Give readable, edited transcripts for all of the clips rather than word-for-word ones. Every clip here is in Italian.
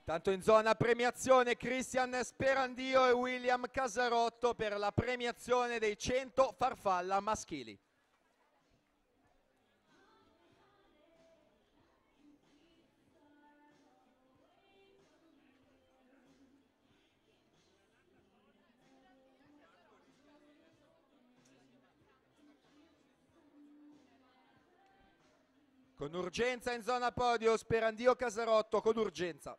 Tanto in zona premiazione Cristian Sperandio e William Casarotto per la premiazione dei 100 farfalla maschili. Con urgenza in zona podio Sperandio Casarotto, con urgenza.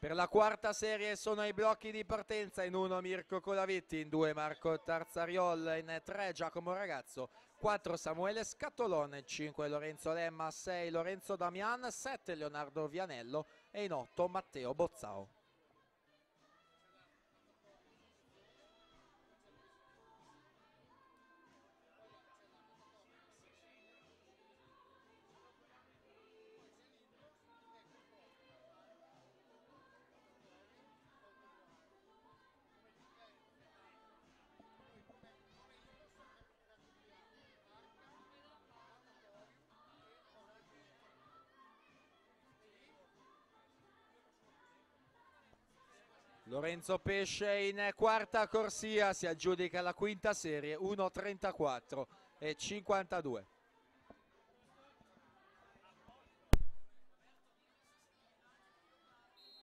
Per la quarta serie sono ai blocchi di partenza: in 1 Mirko Colavetti, in 2 Marco Tarzariol, in 3 Giacomo Ragazzo, 4 Samuele Scattolone, 5 Lorenzo Lemma, 6 Lorenzo Damian, 7 Leonardo Vianello e in 8 Matteo Bozzao. Lorenzo Pesce in quarta corsia, si aggiudica la quinta serie, 1:34 e 52.